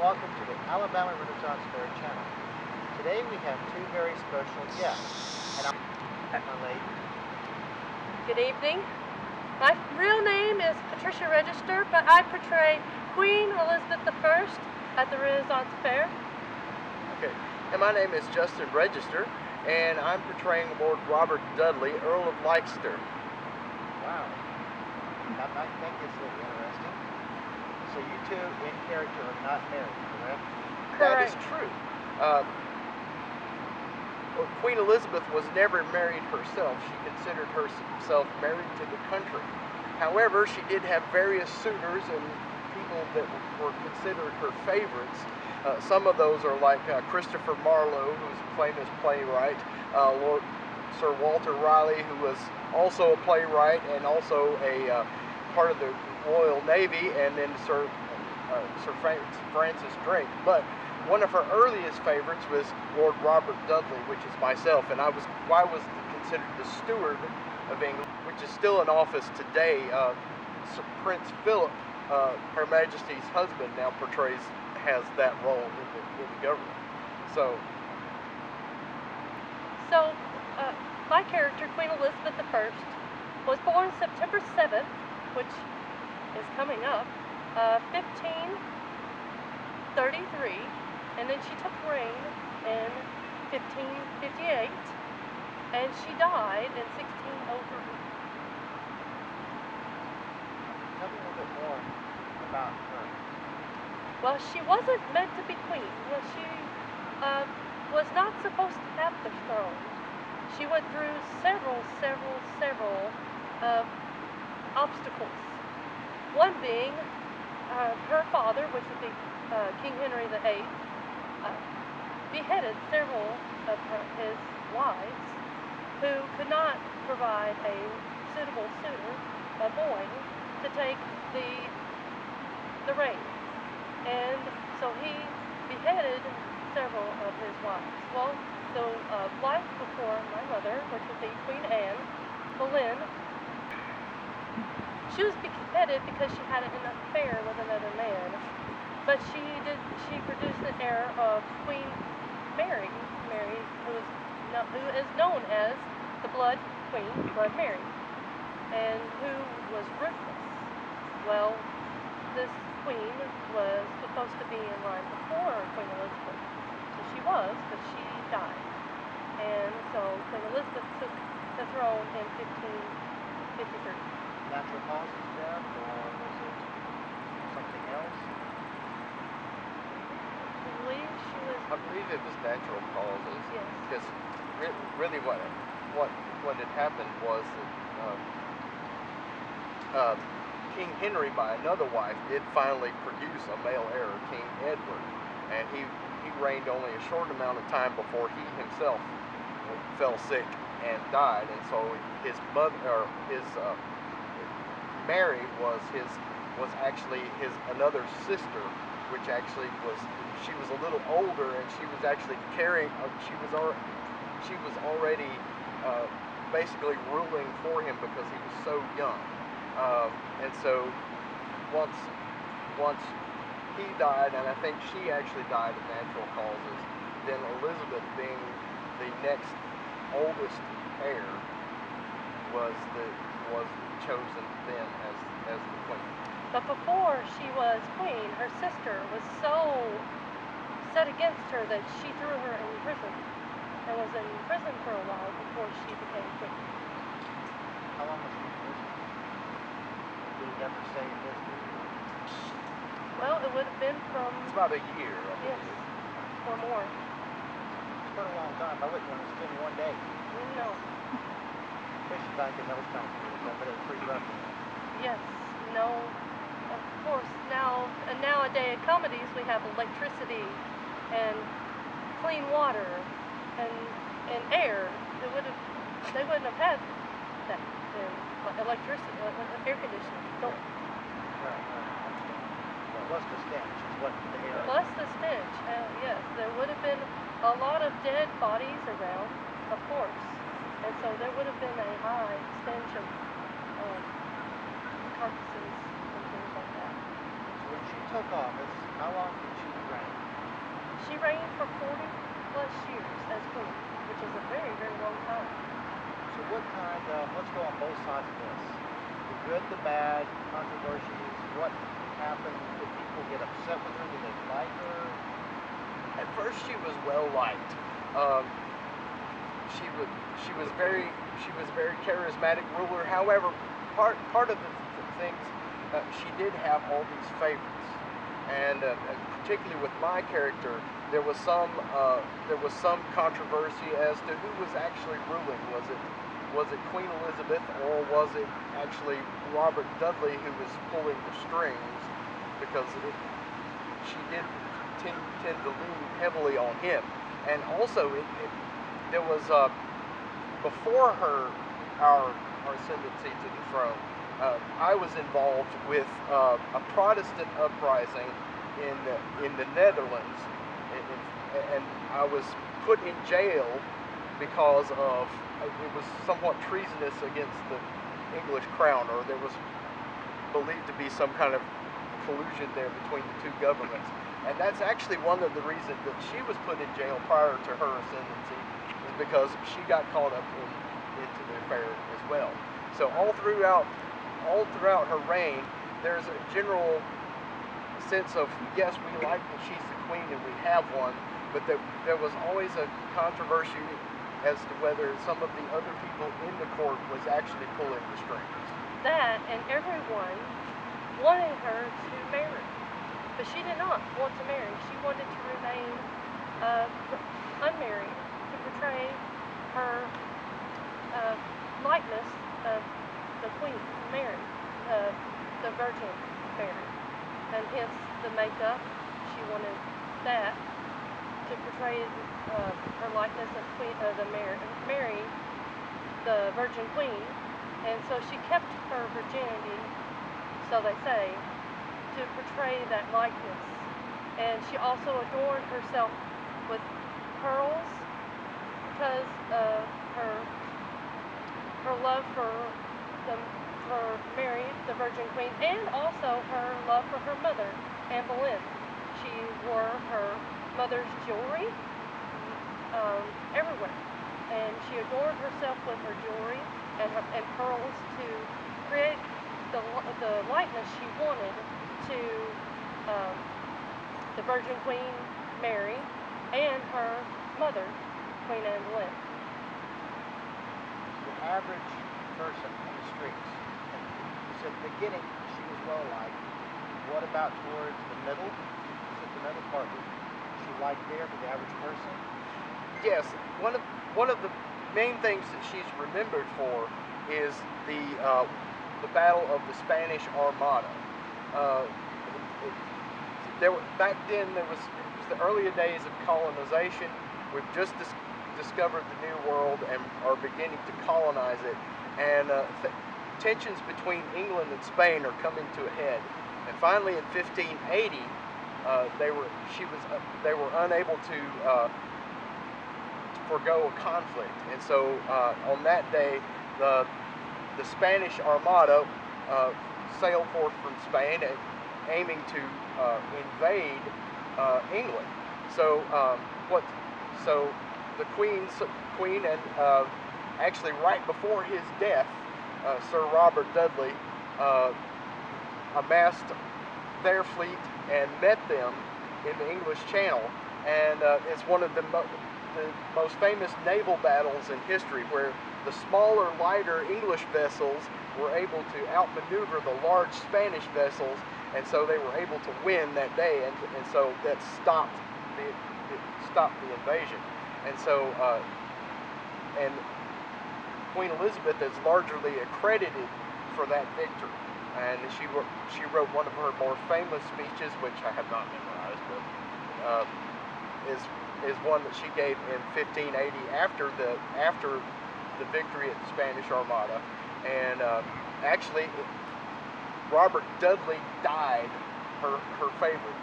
welcome to the Alabama Renaissance Faire channel. Today we have two very special guests, and my lady. Good evening. My real name is Patricia Register, but I portray Queen Elizabeth I at the Renaissance Faire. Okay, and my name is Justin Register, and I'm portraying Lord Robert Dudley, Earl of Leicester. Wow. That might make this a little interesting. So you two in character are not married, correct? That is true. Queen Elizabeth was never married herself. She considered herself married to the country. However, she did have various suitors and people that were considered her favorites. Some of those are like Christopher Marlowe, who's a famous playwright, Lord Sir Walter Raleigh, who was also a playwright and also a part of the Royal Navy, and then Sir Francis Drake. But one of her earliest favorites was Lord Robert Dudley, which is myself, and I was considered the steward of England, which is still in office today. Prince Philip, Her Majesty's husband, now has that role in the government. So my character, Queen Elizabeth I, was born September 7th, which is coming up, 1533, and then she took reign in 1558, and she died in 1603. Tell me a little bit more about her. Well, she wasn't meant to be queen. Well, she was not supposed to have the throne. She went through several obstacles. One being her father, which would be King Henry VIII, beheaded several of his wives who could not provide a suitable suitor, a boy, to take the reign. And so he beheaded several of his wives. Well, the wife before my mother, which would be Queen Anne Boleyn, she was beheaded because she had an affair with another man. But she produced an heir of Queen Mary, who is known as the Blood Queen, Blood Mary, and who was ruthless. Well, this queen was supposed to be in line before Queen Elizabeth. So she was, but she died. And so Queen Elizabeth took the throne in 1553. Natural causes of death, or was it something else? I believe it was natural causes. Yes. Because really what had happened was that King Henry, by another wife, did finally produce a male heir, King Edward, and he reigned only a short amount of time before he himself fell sick and died. And so his mother, or his Mary, was actually his another sister, which actually she was a little older, and she was actually carrying. She was already basically ruling for him because he was so young. And so once he died, and I think she actually died of natural causes, then Elizabeth, being the next oldest heir, was chosen then as the queen. But before she was queen, her sister was so set against her that she threw her in prison, and was in prison for a while before she became queen. How long was she in prison? Did it ever say in history? Well, it would have been from... It's about a year, I believe. Yes, or more. It's quite a long time. I wouldn't want to spend one day. No. Especially back in those times. I bet it was pretty rough. Yes. No. Of course, nowadays comedies we have electricity and clean water and air. They wouldn't have had that electricity, air conditioning. No. Right. Plus the stench is what the air. Plus the stench. Yes, there would have been a lot of dead bodies around, of course, and so there would have been a high stench of carcasses and things like that. So when she took office, how long did she reign? She reigned for 40 plus years as queen, which is a very, very long time. So let's go on both sides of this. The good, the bad, controversies, what happened? Did people get upset with her? Did they like her? At first, she was well liked. She was a very charismatic ruler. However, part of the things, she did have all these favorites, and particularly with my character, there was some controversy as to who was actually ruling. Was it Queen Elizabeth, or was it actually Robert Dudley who was pulling the strings? Because she did tend to lean heavily on him, and also there was before our ascendancy to the throne. I was involved with a Protestant uprising in the Netherlands, and I was put in jail because of it was somewhat treasonous against the English crown, or there was believed to be some kind of collusion there between the two governments. And that's actually one of the reasons that she was put in jail prior to her ascendancy, is because she got caught up into the affair as well. So all throughout her reign, there's a general sense of, yes, we like that she's the queen and we have one, but there was always a controversy as to whether some of the other people in the court was actually pulling the strings. That, and everyone wanted her to marry, but she did not want to marry. She wanted to remain unmarried to portray her likeness of the Queen Mary, the Virgin Mary, and hence the makeup. She wanted that to portray her likeness of Mary, the Virgin Queen, and so she kept her virginity, so they say, to portray that likeness. And she also adorned herself with pearls because of her love for Mary, the Virgin Queen, and also her love for her mother, Anne Boleyn. She wore her mother's jewelry everywhere, and she adorned herself with her jewelry and pearls to create the likeness she wanted to the Virgin Queen Mary and her mother, Queen Anne Boleyn. The average person on the streets, you said at the beginning she was well liked. What about towards the middle? You said the middle part was she liked there for the average person? Yes, one of the main things that she's remembered for is the Battle of the Spanish Armada. Back then it was the earlier days of colonization. We've just discovered the New World and are beginning to colonize it, and tensions between England and Spain are coming to a head. And finally, in 1580, they were unable to forego a conflict, and so on that day, the Spanish Armada sailed forth from Spain, aiming to invade England. So the Queen and actually right before his death, Sir Robert Dudley amassed their fleet and met them in the English Channel, and it's one of the most famous naval battles in history, where the smaller, lighter English vessels were able to outmaneuver the large Spanish vessels, and so they were able to win that day, and so that stopped the invasion. And so and Queen Elizabeth is largely accredited for that victory, and she wrote one of her more famous speeches, which I have not memorized, but is one that she gave in 1580 after the victory at the Spanish Armada. And actually, Robert Dudley died, her favorite,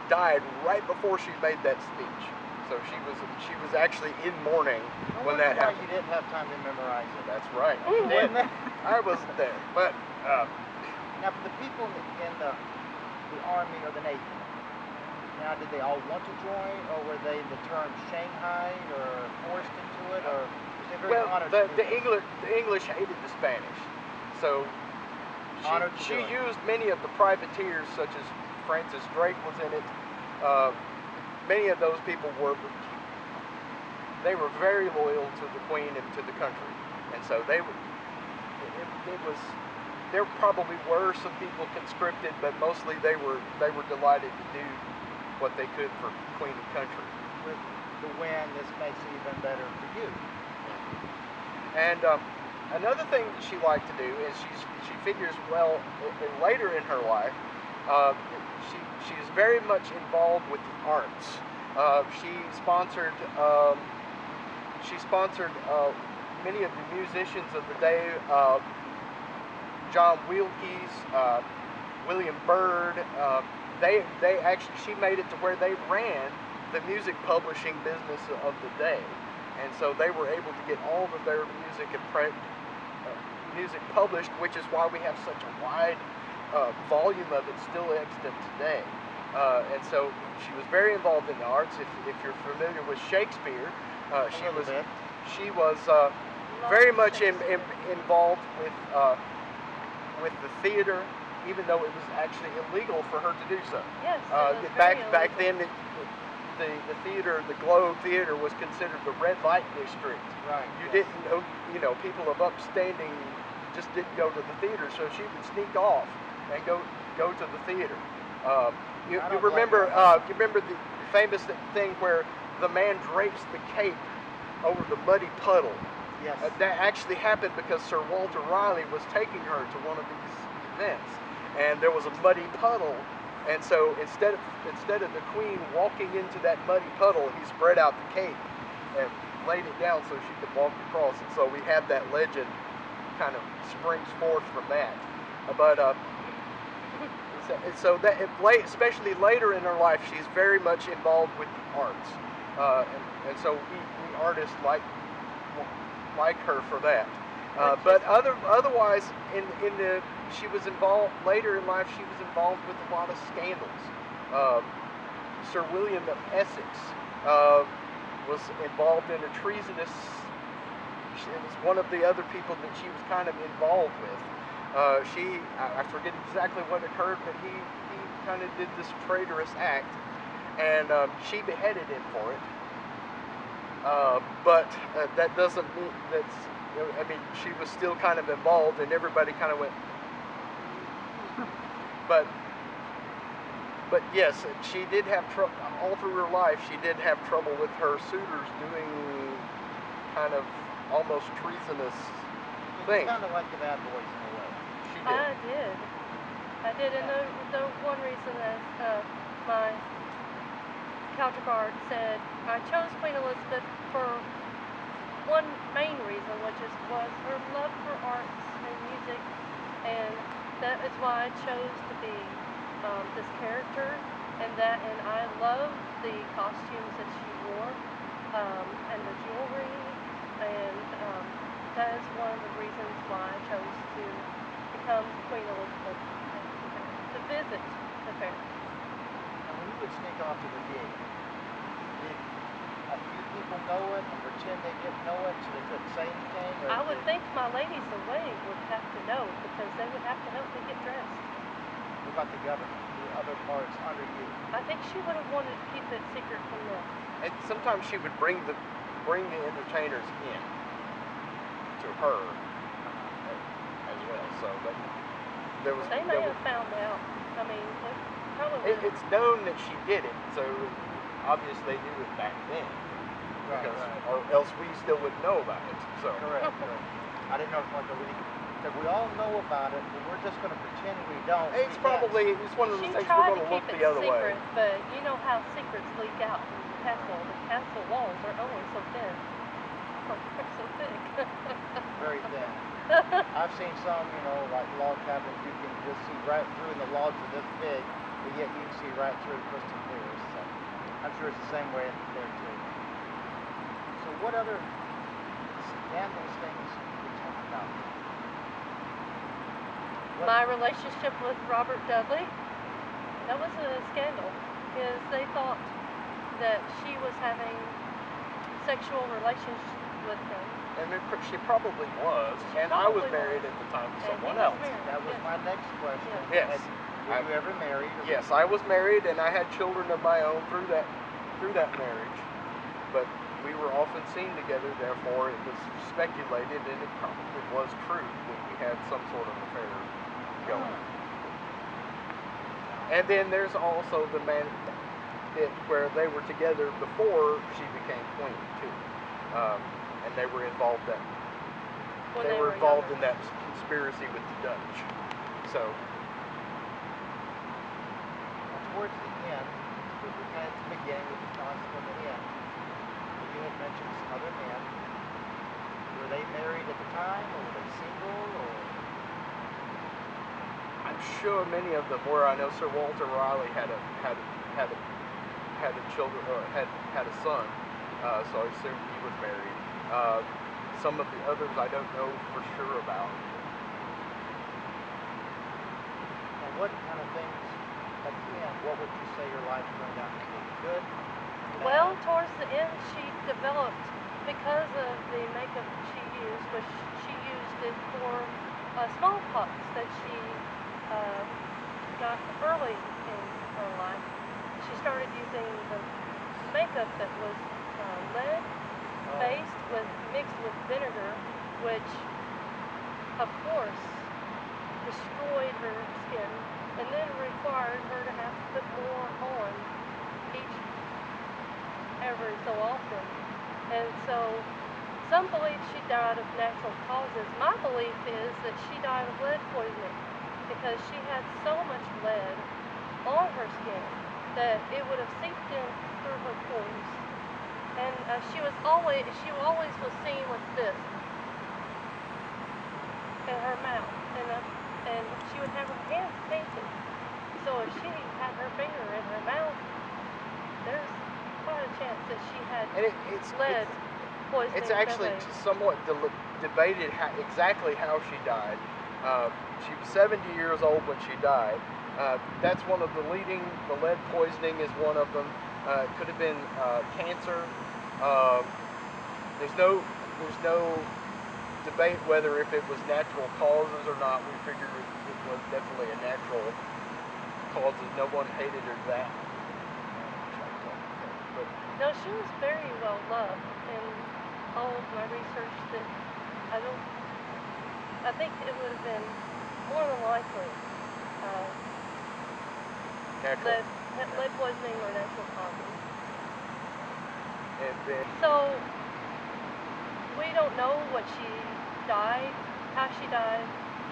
died right before she made that speech. So she was actually in mourning when that happened. You didn't have time to memorize it. That's right. I wasn't there, but now for the people in the the Army or the Navy. Now, did they all want to join, or were they in the term Shanghai or forced into it, or was they very Well, honored the to do this? English hated the Spanish, so Honored to she do it. used many of the privateers, such as Francis Drake was in it. Many of those people were very loyal to the Queen and to the country, and so they would. It was. There probably were some people conscripted, but mostly they were delighted to do what they could for Queen and country. With the win, this makes it even better for you. And another thing that she liked to do is she figures, well, later in her life, she's very much involved with the arts. She sponsored many of the musicians of the day. John Wilkes, William Byrd, she made it to where they ran the music publishing business of the day, and so they were able to get all of their music and music published, which is why we have such a wide volume of it still extant today. And so she was very involved in the arts. If you're familiar with Shakespeare, she was very much involved with the theater, even though it was actually illegal for her to do so. Yes, back then, the theater, the Globe Theater, was considered the red light district. Right. You didn't know, people of upstanding just didn't go to the theater, so she would sneak off and go to the theater. You remember the famous thing where the man drapes the cape over the muddy puddle. Yes. That actually happened because Sir Walter Raleigh was taking her to one of these events, and there was a muddy puddle, and so instead of the Queen walking into that muddy puddle, he spread out the cape and laid it down so she could walk across. And so we have that legend kind of springs forth from that. But so that especially later in her life, she's very much involved with the arts, and so we artists like her for that. But otherwise, she was involved later in life. She was involved with a lot of scandals. Sir William of Essex was involved in a treasonous. It was one of the other people that she was kind of involved with. I forget exactly what occurred, but he kind of did this traitorous act, and she beheaded him for it. But that doesn't mean she was still kind of involved, and everybody kind of went. But yes, she did have trouble all through her life. She did have trouble with her suitors doing kind of almost treasonous things. Kind of like the bad boys in a way. She did. I did, and the one reason is my counterpart said I chose Queen Elizabeth for one main reason, which was her love for arts and music, and that is why I chose to be this character, and I love the costumes that she wore, and the jewelry, and that is one of the reasons why I chose to become Queen Elizabeth, to visit the fair. Now, when you would sneak off to the gig, did a few people know it and pretend they didn't know it so they couldn't say anything? Or I would think my ladies away would have to know, because they would have to help me get dressed. What about the government, the other parts under you? I think she would have wanted to keep it secret from them. And sometimes she would bring the entertainers in to her as well. So there was. They may have found out. I mean, probably. It's known that she did it, so obviously they knew it back then, or else we still wouldn't know about it. So correct. I didn't know if we all know about it, but we're just going to pretend we don't. It's one of those things we're going to look the other way. But you know how secrets leak out from the castle. The castle walls are only so thin. They're so thick. Very thin. I've seen some, like log cabins, you can just see right through, and the logs are this big, but yet you can see right through crystal clear. So I'm sure it's the same way there too. So what other scandalous things we talk about? My relationship with Robert Dudley. That was a scandal because they thought that she was having sexual relations with him. And she probably was, and I was married at the time to someone else. That was my next question. Yes. Were you ever married? Yes, I was married, and I had children of my own through that marriage. But we were often seen together, therefore it was speculated, and it probably was true that we had some sort of affair going. And then there's also the bit where they were together before she became queen too, and they were involved in that conspiracy with the Dutch. So towards the end, we were kind of at the beginning, we were constantly at the end. You had mentioned some other men. Were they married at the time, or were they single, or? I'm sure many of them were. I know Sir Walter Raleigh had a children, or had a son, so I assume he was married. Some of the others I don't know for sure about. And what kind of things at the end? What would you say your life turned out to be? Good? Well, towards the end, she developed, because of the makeup she used, which she used it for smallpox that she got early in her life. She started using the makeup that was lead-based mixed with vinegar, which, of course, destroyed her skin, and then required her to have to put more on every so often. And so some believe she died of natural causes. My belief is that she died of lead poisoning because she had so much lead on her skin that it would have seeped in through her pores. And she always was seen with this in her mouth, and she would have her hands painted. So if she had her finger in her mouth, there's quite a chance that she had lead poisoning. It's actually somewhat debated exactly how she died. She was 70 years old when she died. That's one of the leading. The lead poisoning is one of them. It could have been cancer. There's no debate whether if it was natural causes or not. We figure it was definitely a natural causes. No one hated her that. But no, she was very well loved in all of my research. That I think it would have been more than likely lead poisoning or natural causes. And then, so we don't know what she died, how she died,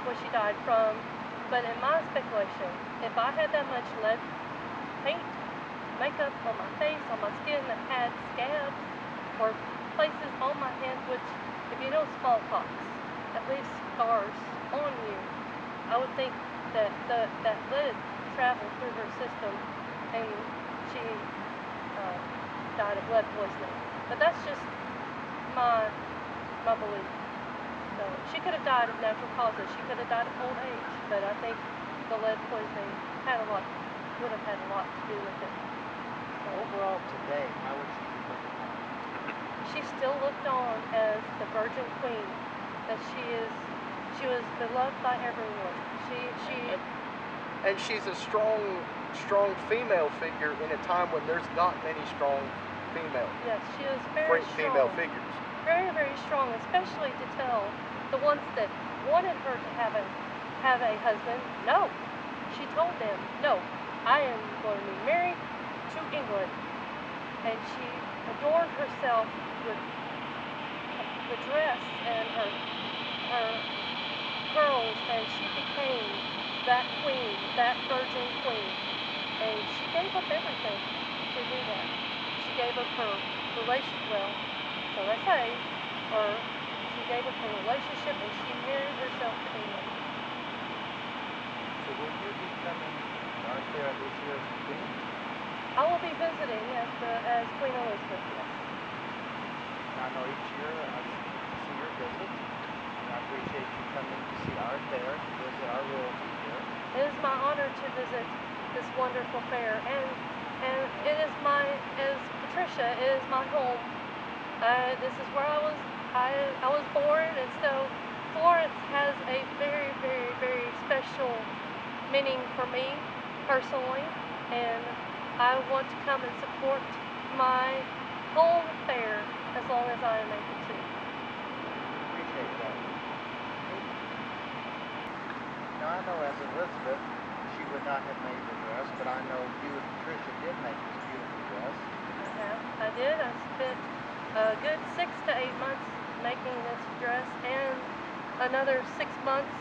what she died from. But in my speculation, if I had that much lead paint, makeup on my face, on my skin that had scabs or places on my hands, which, if you know smallpox, at least scars on you, I would think that that lead traveled through her system and she died of lead poisoning. But that's just my belief. So she could have died of natural causes. She could have died of old age. But I think the lead poisoning would have had a lot to do with it. So overall, today, how would she be looked upon? She's still looked on as the Virgin Queen. That she was beloved by everyone. And she's a strong female figure in a time when there's not many strong female. Yes, she is very female strong. figures. Very, very strong, especially to tell the ones that wanted her to have a husband, no. She told them, no, I am going to be married to England. And she adorned herself with the dress and her pearls, and she became that queen, that virgin queen. And she gave up everything to do that. She gave up her so they say, she gave up her relationship and she married herself to England. So will you be coming to our fair this year as queen? I will be visiting as Queen Elizabeth, yes. And I know each year I see your visit, and I appreciate you coming to see our fair, to visit our royalty here. It is my honor to visit this wonderful fair, and it is as Patricia, it is my home. This is where I was born, and so Florence has a very, very, very special meaning for me personally, and I want to come and support my home fair as long as I am able to. Appreciate that. Now I know as Elizabeth, she would not have made the dress, but I know you and Patricia did make this beautiful dress. I did. I spent a good 6 to 8 months making this dress, and another 6 months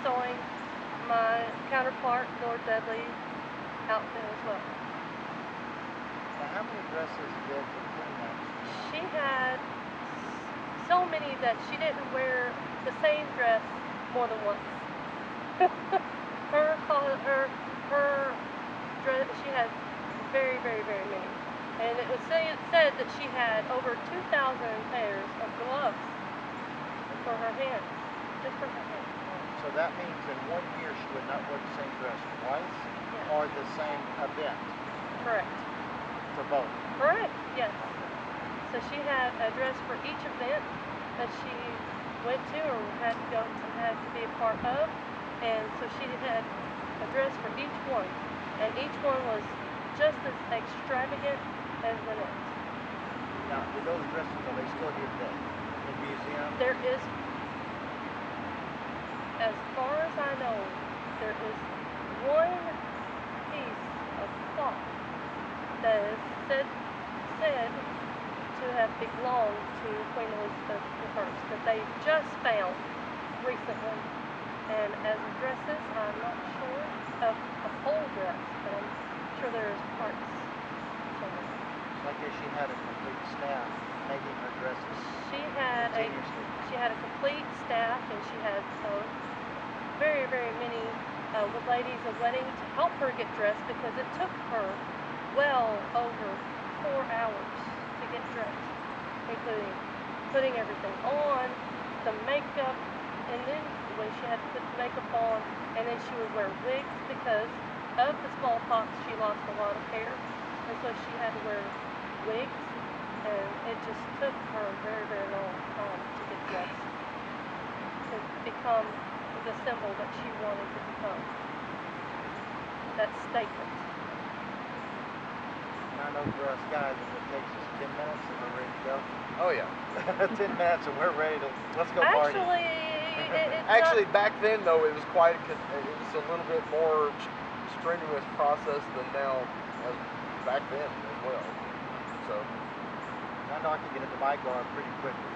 sewing my counterpart, Lord Dudley's outfit as well. Now how many dresses did the Queen have? She had so many that she didn't wear the same dress more than once. her dress, she had very, very, very many. And it was said that she had over 2,000 pairs of gloves for her hands, just for her hands. So that means in 1 year she would not wear the same dress twice, Yes. or the same event Correct. for both. Correct, yes. So she had a dress for each event that she went to or had to be a part of, and so she had a dress for each one, and each one was just as extravagant as the next. Now, do those dresses, are they still here today in museum? There is, as far as I know, there is one piece of cloth that is said to have belonged to Queen Elizabeth I that they just found recently. And as of dresses, I'm not sure of a whole dress, but I'm sure there's parts somewhere. So I guess she had a complete staff making her dresses She had a complete staff, and she had very, very many ladies of wedding to help her get dressed, because it took her well over 4 hours to get dressed, including putting everything on, the makeup, and then when she had to put the makeup on, and then she would wear wigs because of the smallpox. She lost a lot of hair, and so she had to wear wigs, and it just took her a very, very long time to get dressed, to become the symbol that she wanted to become, that statement. And I know for us guys, if it takes us 10 minutes and we're ready to go. Oh yeah. 10 minutes and we're ready to, let's go party. Actually, back then though, it was a little bit more strenuous process than now, back then as well. So I know I can get into my garb pretty quickly.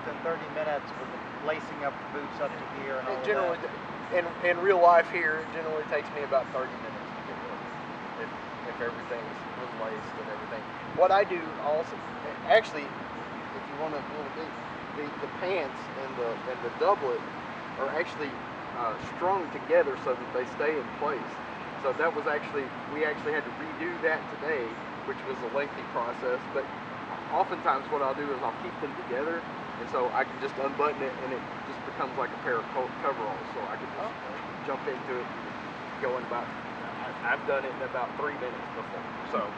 Within 30 minutes with the lacing up the boots up to here and all it of generally, that. in real life here, it generally takes me about 30 minutes to get ready if everything's laced and everything. What I do also, actually, if you want to, the pants and the doublet are actually strung together so that they stay in place. So that was we actually had to redo that today, which was a lengthy process. But oftentimes what I'll do is I'll keep them together, and so I can just unbutton it and it just becomes like a pair of coveralls. So I can just jump into it and go in about, I've done it in about 3 minutes before. So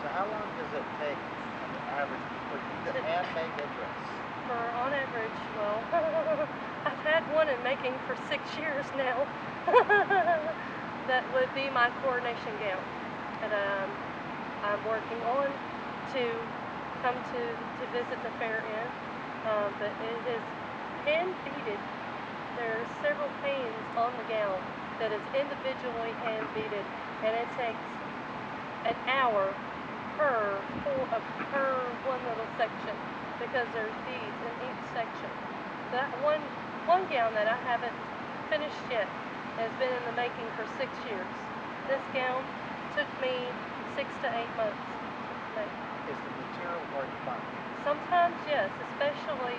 how long does it take on average for you to hand make a dress? On average, well, I've had one in making for 6 years now. That would be my coronation gown that I'm working on to come to visit the fair in. But it is hand beaded. There are several panes on the gown that is individually hand beaded, and it takes an hour per one little section, because there's beads in each section. That one gown that I haven't finished yet has been in the making for 6 years. This gown took me 6 to 8 months to make. Is the material hard to find? Sometimes, yes, especially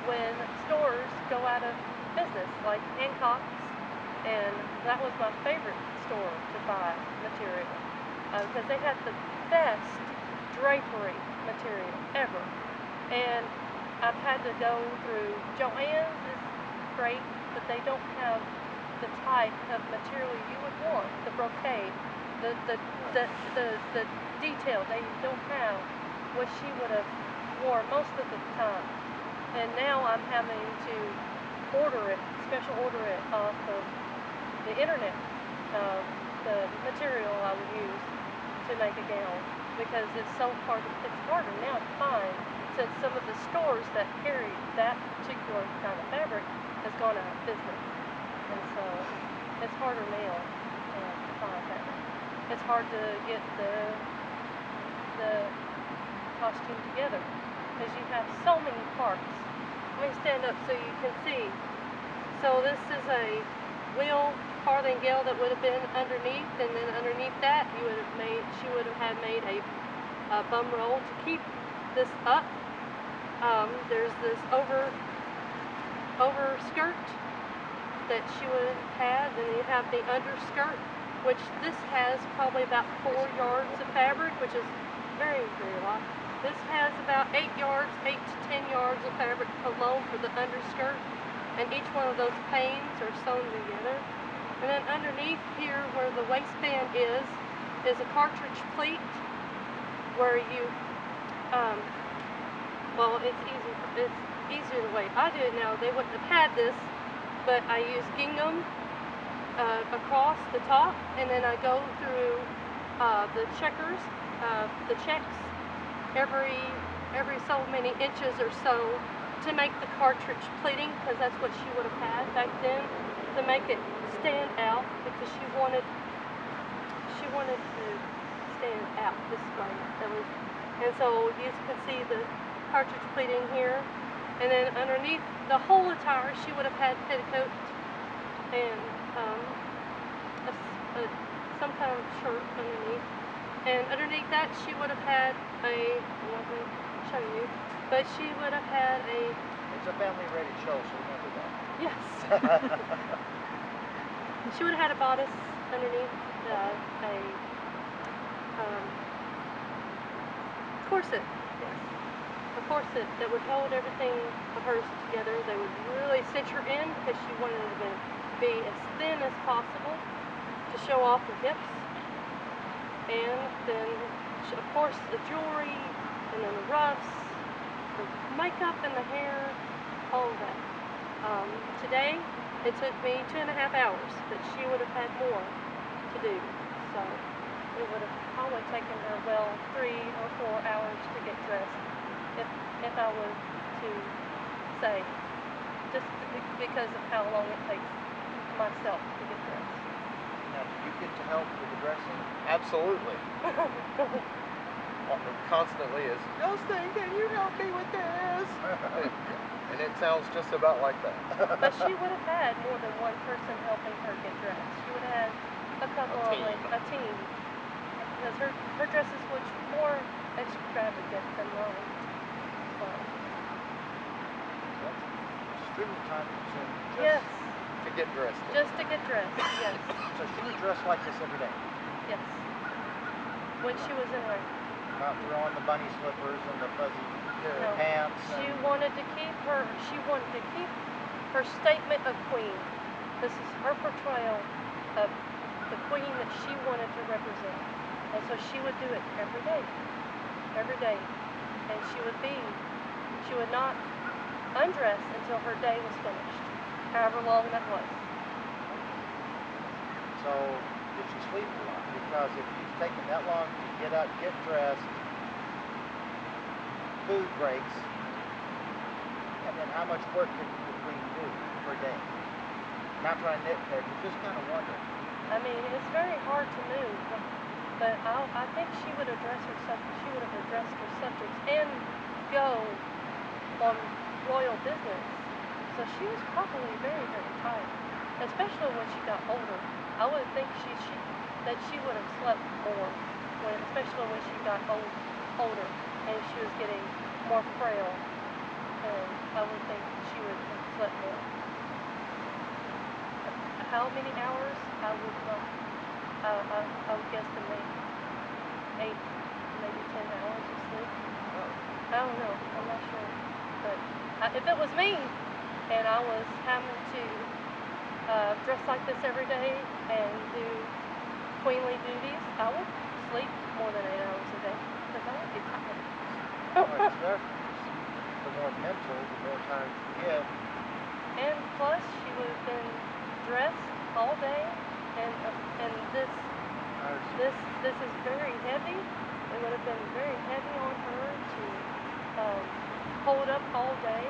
when stores go out of business, like Hancock's, and that was my favorite store to buy material, because they had the best drapery material ever. And I've had to go through Joann's is great, but they don't have the type of material you would want. The brocade, the detail. They don't have what she would have worn most of the time. And now I'm having to special order it off of the internet, the material I would use to make a gown, because it's harder now to find, since some of the stores that carry that particular kind of fabric has gone out of business. And so it's harder now to find fabric. It's hard to get the costume together because you have so many parts. Let me stand up so you can see. So this is a wheel farthingale that would have been underneath, and then underneath that she would have made a bum roll to keep this up. There's this over skirt that she would have had, then you have the underskirt, which this has probably about 4 yards of fabric, which is very, very light. This has about 8 to 10 yards of fabric alone for the underskirt, and each one of those panes are sewn together. And then underneath here, where the waistband is a cartridge pleat, where you, well, it's easier the way I do it now. They wouldn't have had this, but I use gingham across the top, and then I go through the checks every so many inches or so to make the cartridge pleating, because that's what she would have had back then, to make it stand out, because she wanted to stand out this way. And so you can see the cartridge pleating here, and then underneath the whole attire she would have had petticoats and some kind of shirt underneath. And underneath that, she would have had I want to show you, but she would have had It's a family-ready show, so remember that. Yes. She would have had a bodice underneath, a corset, yes. A corset that would hold everything of hers together. They would really cinch her in because she wanted it to be as thin as possible to show off her hips. And then, of course, the jewelry, and then the ruffs, the makeup and the hair, all of that. Today, it took me 2.5 hours, but she would have had more to do. So it would have probably taken her, 3 or 4 hours to get dressed, if I was to say, just because of how long it takes myself to get dressed. Now, do you get to help with the dressing? Absolutely. Constantly is, Justin, can you help me with this? And it sounds just about like that. But she would have had more than one person helping her get dressed. She would have had a couple of, a team. Because her dresses were more extravagant than mine. So. That's extremely time consuming. Yes. To get dressed. Just to get dressed, yes. So she would dress like this every day? Yes. When she was in her. Not throwing the bunny slippers and the fuzzy No. pants. She wanted to keep her statement of queen. This is her portrayal of the queen that she wanted to represent. And so she would do it every day. Every day. And she would not undress until her day was finished. However long that was. So, did she sleep a lot? Because if you've taken that long to get up, get dressed, food breaks, and then how much work can the queen do per day? Not trying to nitpick, but just kind of wondering. I mean, it's very hard to move, but I think she would address her subjects and go on royal business. So she was probably very, very tired, especially when she got older. I would think that she would have slept more, especially when she got older and she was getting more frail. And I would think she would have slept more. How many hours? I would not. I would guesstimate 8, maybe 10 hours of sleep. I don't know. I'm not sure. But if it was me, and I was having to dress like this every day and do queenly duties, I would sleep more than 8 hours a day because I would be tired. It's there. The more mental, the more time you get. And plus, she would have been dressed all day, and this is very heavy. It would have been very heavy on her to hold up all day.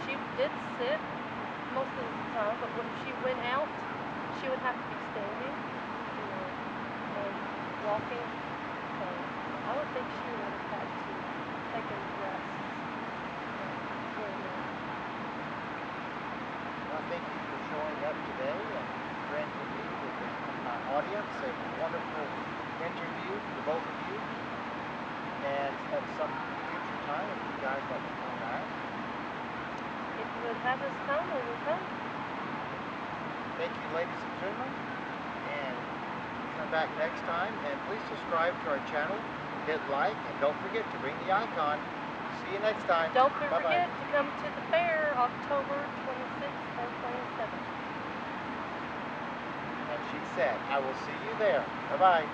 She did sit most of the time, but when she went out, she would have to be standing, and walking. So I would think she would have had to take a rest here and there. Well, thank you for showing up today and granting me with my audience a wonderful interview for both of you. And at some future time, if you guys like to come back. If you would have us come, we would come. Thank you, ladies and gentlemen. And come back next time. And please subscribe to our channel, hit like, and don't forget to ring the icon. See you next time. Don't Bye-bye. forget to come to the fair October 26th or 27th. And she said, I will see you there. Bye-bye.